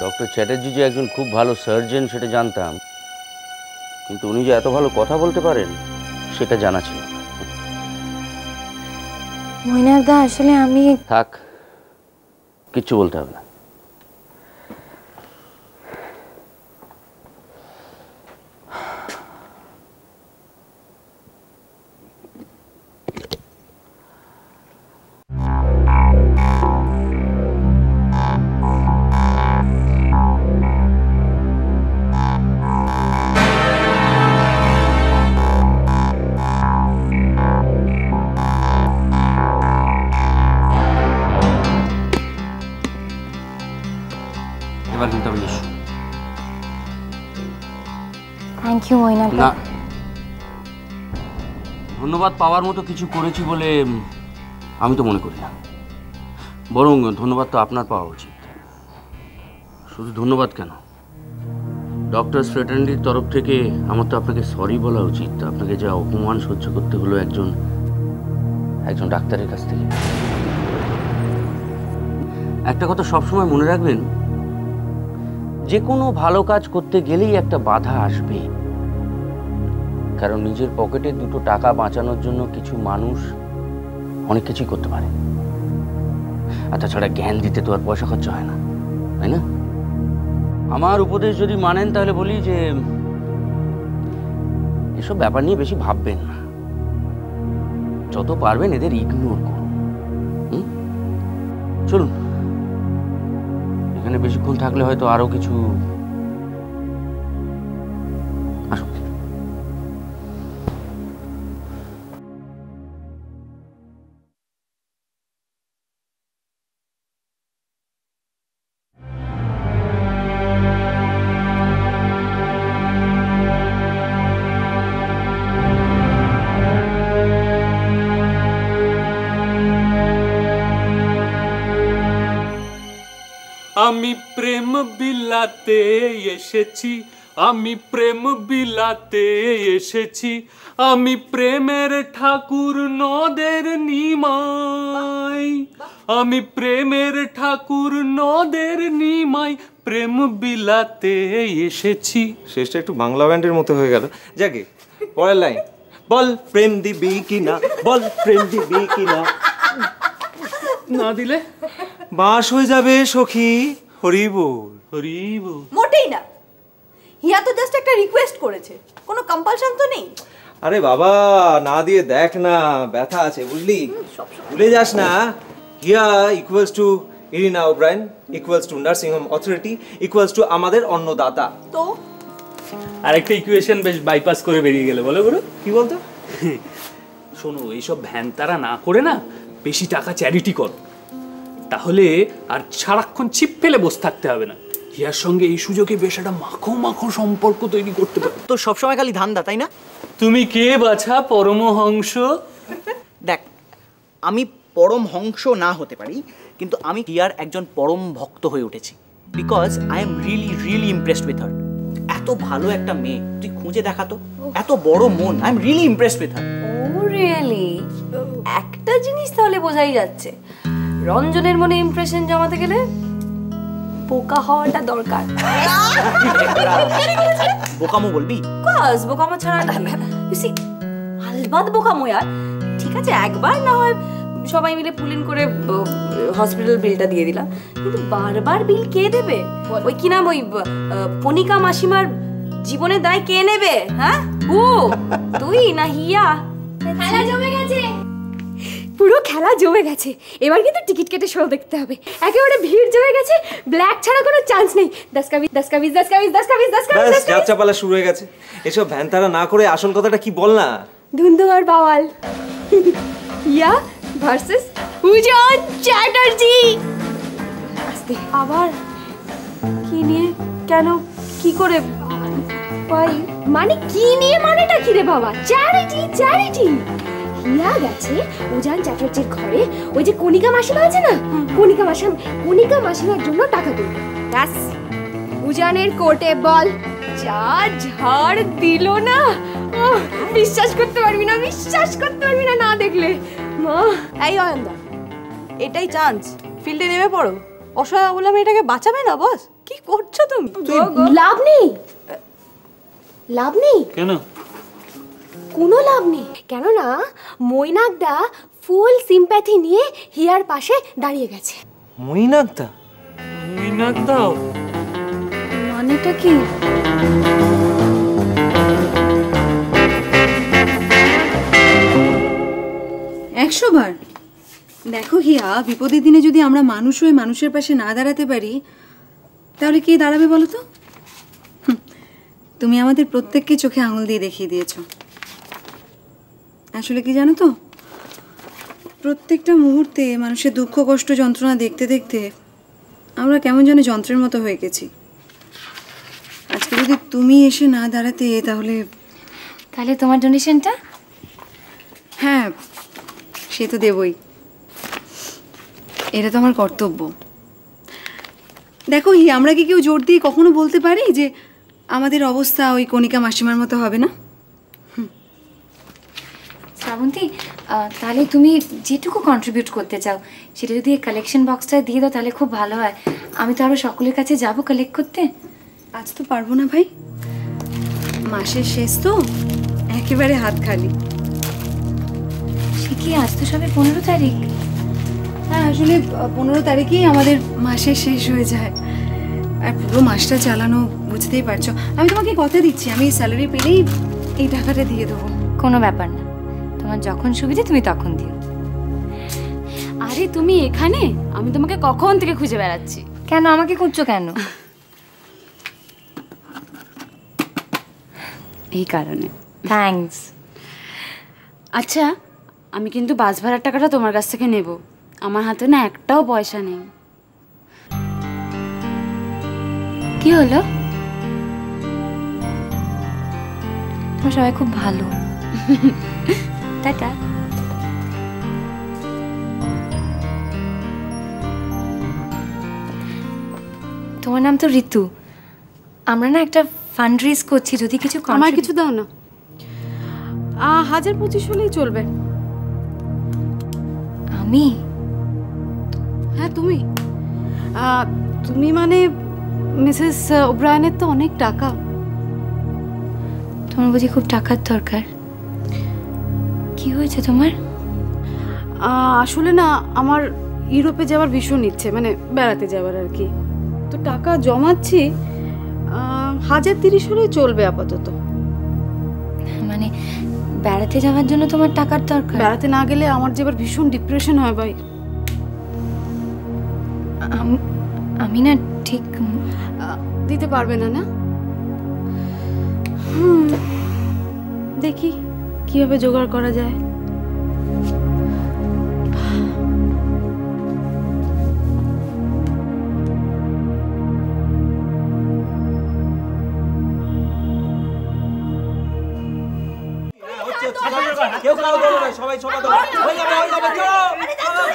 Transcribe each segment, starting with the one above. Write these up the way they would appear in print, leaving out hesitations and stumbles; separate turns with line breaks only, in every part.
Doctor Chatterjee যে একজন খুব ভালো সার্জন সেটা জানতাম, কিন্তু উনি যে এত ভালো কথা বলতে পারেন সেটা জানা ছিল না।
মৈনাকদা, আসলে আমি
থাক, কিচ্ছু বলতে হবে না।
থ্যাংক ইউ মৈনাকদা।
না, ধন্যবাদ পাওয়ার মতো কিছু করেছি বলে আমি তো মনে করি না, বরং ধন্যবাদ তো আপনার পাওয়া উচিত। শুধু ধন্যবাদ কেন, ডক্টর ফ্রেটার্নিটির তরফ থেকে আমার তো আপনাকে সরি বলা উচিত, আপনাকে যা অপমান সহ্য করতে হলো একজন ডাক্তারের কাছ থেকে। একটা কথা সবসময় মনে রাখবেন, যে কোনো ভালো কাজ করতে গেলেই একটা বাধা আসবে, কারণ নিজের পকেটে দুটো টাকা বাঁচানোর জন্য কিছু মানুষ অনেক কিছুই করতে পারে। আর তাছাড়া জ্ঞান দিতে তো আর পয়সা খরচা হয় না, তাই না? আমার উপদেশ যদি মানেন তাহলে বলি যে এসব ব্যাপার নিয়ে বেশি ভাববেন না, যত পারবেন এদের ইগনোর করুন। চলুন, এখানে বেশিক্ষণ থাকলে হয়তো আরো কিছু আসুন।
আমি প্রেম বিলাতে এসেছি, আমি প্রেম বিলাতে এসেছি, আমি প্রেমের ঠাকুর নদের নিমাই, আমি প্রেমের ঠাকুর নদের নিমাই, প্রেম বিলাতে এসেছি।
শেষটা একটু বাংলা ব্যান্ডের মতো হয়ে গেল। যাকে পরের লাইন, বল প্রেম দিবি কিনা, বল প্রেম দিবি কিনা,
না দিলে
বাস হয়ে যাবে সখী। হরি বল,
হরি বল।
মোটেই না, হিয়া তো জাস্ট একটা রিকোয়েস্ট করেছে, কোনো কম্পালশন তো নেই।
আরে বাবা, না দিয়ে দেখ না, ব্যথা আছে বুঝলি, ভুলে যাস না। Hiya equals to Irina O'Brien, equals to nursing home authority, equals to আমাদের অন্নদাতা।
তো
আরেকটা ইকুয়েশন বেশ বাইপাস করে বেরিয়ে গেল, বলো গুরু।
কি বলতো?
শোনো, এইসব ভ্যানতারা না করে না বেশি টাকা চ্যারিটি করো, তাহলে আর সারাক্ষণ ছিপ ফেলে বসে থাকতে হবে না। হিয়ার সঙ্গে এই সুযোগে বেশ একটা মাখো মাখো সম্পর্ক তৈরি করতে পারো।
তো সবসময় খালি ধান্দা, তাই না?
তুমি কে বাছা পরমহংস?
দেখ, আমি পরমহংস না হতে পারি, কিন্তু আমি হিয়ার একজন পরম ভক্ত হয়ে উঠেছি, because I am really really impressed with হার। এত ভালো একটা মেয়ে তুই খুঁজে দেখাতো, এত বড় মন, I am really impressed with her.
Oh really? একটা জিনিস তাহলে বোঝাই যাচ্ছে, রঞ্জনের মনে ইমপ্রেশন জমাতে গেলে বোকা হওয়াটা দরকার।
বোকামো বলবি?
কস বোকামো ছাড়া সি আলবাদ বোকামো ইয়ার। ঠিক আছে, একবার না হয় সবাই মিলে পুলিন করে হসপিটাল বিলটা দিয়ে দিলাম, কিন্তু বারবার বিল কে দেবে? ওই কি নাম, ওই পনিকা মাসিমার জীবনের দায় কে নেবে? হ্যাঁ, তুই না হিয়া?
খেলা জমে গেছে, পুরো খেলা জমে গেছে। এবার কিন্তু টিকিট কেটে শো দেখতে হবে, একেবারে ভিড় জমে গেছে, ব্ল্যাক ছাড়া কোনো চান্স নেই। 10 का 20, 10 का 20, 10 का 20, 10 का 20, 10 का 20।
যাত্রা পালা শুরু হয়ে গেছে। এসব ভ্যানতারা না করে আসল কথাটা কি বল না।
ধুন্ধু আর বাওয়াল, হিয়া ভার্সেস উজান চ্যাটার্জি। আস্তে,
আবার কি নিয়ে, কেন, কি করে,
ভাই মানে কি নিয়ে, মানেটা কি রে বাবা? Charity, charity. হিয়া গেছে উজান চ্যাটার্জির ঘরে, ওই যে কণিকা মাসিমা আছে না, কণিকা মাসিমার জন্য টাকা তুলবে। ব্যাস, উজানের কোর্টে বল যা ঝাড় দিল না, বিশ্বাস করতে পারবি না, বিশ্বাস করতে পারবি না না দেখলে। মা,
এই অয়নদা, এটাই চান্স, ফিল্ডে নেমে পড়ো। অসহায় অবলা মেয়েটাকে বাঁচাবে না বস? কি করছো তুমি?
লাভ নেই, লাভ নেই,
কেন?
কোনো লাভ নেই। কেননা মৈনাকদা ফুল সিম্প্যাথি নিয়ে হিয়ার পাশে দাঁড়িয়ে গেছে।
মৈনাকদা?
মিনাক দাও।
মানেটা কি?
100 বার। দেখো হিয়া, বিপদের দিনে যদি আমরা মানুষ হয়ে মানুষের পাশে না দাঁড়াতে পারি তাহলে কে দাঁড়াবে বলো তো? তুমি আমাদের প্রত্যেককে চোখে আঙুল দিয়ে দেখিয়ে দিয়েছো। আসলে কি জানো তো, প্রত্যেকটা মুহূর্তে মানুষের দুঃখ কষ্ট যন্ত্রণা দেখতে দেখতে আমরা কেমন যেন যন্ত্রের মতো হয়ে গেছি। আজকে যদি তুমি এসে না দাঁড়াতে তাহলে
তোমার ডোনেশনটা?
হ্যাঁ, সে তো দেবই, এটা তো আমার কর্তব্য। দেখো আমরা কি কেউ জোর দিয়ে কখনো বলতে পারি যে আমাদের অবস্থা ওই কণিকা মাসিমার মতো হবে না?
শ্রাবন্তী, তাহলে তুমি যেটুকু কন্ট্রিবিউট করতে চাও সেটা যদি এই কালেকশন বক্সটা দিয়ে দাও তাহলে খুব ভালো হয়। আমি তো আরও সকলের কাছে যাব কালেক্ট করতে।
আজ তো পারবো না ভাই, মাসের শেষ তো, একেবারে হাত খালি।
সে কি, আজ তো সবে 15 তারিখ।
হ্যাঁ, আসলে 15 তারিখেই আমাদের মাসের শেষ হয়ে যায়, আর পুরো মাসটা চালানো বুঝতেই পারছো। আমি তোমাকে কথা দিচ্ছি, আমি স্যালারি পেলেই এই টাকাটা দিয়ে দেবো।
কোনো ব্যাপার না, তোমার যখন সুবিধে তুমি তখন দিও।
আরে তুমি এখানে? আমি তোমাকে কখন থেকে খুঁজে বেড়াচ্ছি।
কেন আমাকে খুঁজছো কেন?
এই কারণে।
থ্যাঙ্কস।
আচ্ছা, আমি কিন্তু বাস ভাড়ার টাকাটা তোমার কাছ থেকে নেব। আমার হাতে না একটাও পয়সা নেই।
কি হলো? তোমার সবাই খুব ভালো। টাটা। তোমার নাম তো ঋতু। আমরা না একটা ফান্ড রেজ করছি, যদি কিছু
আমার কিছু দাও না। 1025 হলেই চলবে।
আমি?
হ্যাঁ তুমি। তুমি মানে মিসেস ওব্রায়ানের তো অনেক টাকা।
তোমার বুঝি খুব টাকার দরকার? কি হয়েছে তোমার?
আসলে না, আমার ইউরোপে যাওয়ার ভীষণ ইচ্ছে, মানে বেড়াতে যাওয়ার আর কি। তো টাকা জমাচ্ছি, 1030 হলেই চলবে আপাতত।
মানে বেড়াতে যাওয়ার জন্য তোমার টাকার দরকার?
বেড়াতে না গেলে আমার যে এবার ভীষণ ডিপ্রেশন হয় ভাই।
আমি না ঠিক
দিতে পারবে না? না, দেখি কিভাবে জোগাড় করা যায়।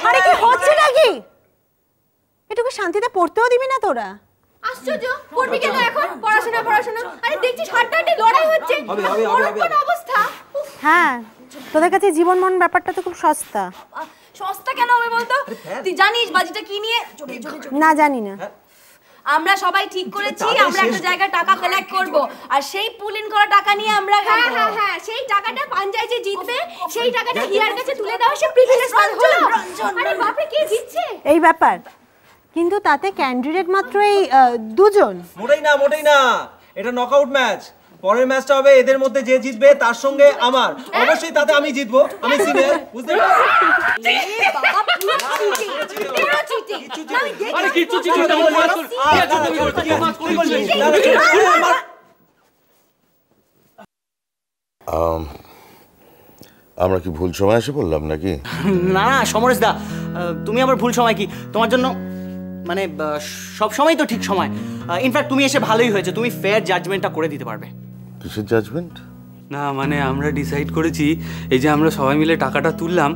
আরে কি হচ্ছে নাকি? এটুকু শান্তিতে পড়তেও দিবি না তোরা?
আশ্চর্য, পড়বি কেন এখন? পড়াশোনা পড়াশোনা, আরে দেখছিস হাড্ডাহাড্ডি লড়াই হচ্ছে। কোন অবস্থা!
হ্যাঁ, তোদের কাছে জীবন মন ব্যাপারটা তো খুব সস্তা।
সস্তা কেন হবে বলতো? তুই জানিস বাজিটা কি নিয়ে?
না, জানি না।
আমরা সবাই ঠিক করেছি আমরা একটা জায়গায় টাকা কালেক্ট করব, আর সেই পুল ইন করা টাকা নিয়ে আমরা
হ্যাঁ, সেই টাকাটা পাঞ্জায় যে জিতবে সেই টাকাটা হিয়ার কাছে তুলে দেওয়া, সে প্রিভিলেজ পাবে। হলো? আরে বাপরে, কে জিতছে?
এই ব্যাপার। কিন্তু তাতে ক্যান্ডিডেট মাত্র এই 2 জন।
মোটেই না, এটা নকআউট ম্যাচ। পরের ম্যাচটা হবে এদের মধ্যে যে জিতবে তার সঙ্গে আমার। অবশ্যই তাতে আমি জিতবো, আমি সিনিয়র, বুঝতে পারছো?
আরে কিচ্ছু চিঠি দাও না।
আমরা কি ভুল সময় এসে পড়লাম নাকি?
না সমরেশ দা, তুমি আবার ভুল সময় কি? তোমার জন্য মানে সব সময় তো ঠিক সময়। ইনফ্যাক্ট তুমি এসে ভালোই হয়েছে, তুমি ফেয়ার জাজমেন্টটা করে দিতে পারবে।
কিসের জাজমেন্ট?
না মানে আমরা ডিসাইড করেছি, এই যে আমরা সবাই মিলে টাকাটা তুললাম,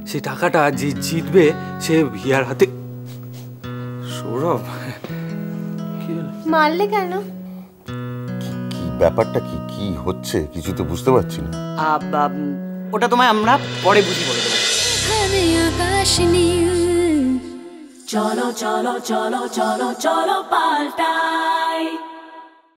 সেই টাকাটা যে জিতবে সে হিয়ার হাতে। সৌরভ,
মারলে কেন?
কি ব্যাপারটা কি কি হচ্ছে কিছু তো বুঝতে পারছি না।
ওটা তোমায় আমরা পরে বুঝি বলে দেবো।
আকাশ নীল cholo cholo cholo cholo cholo paltai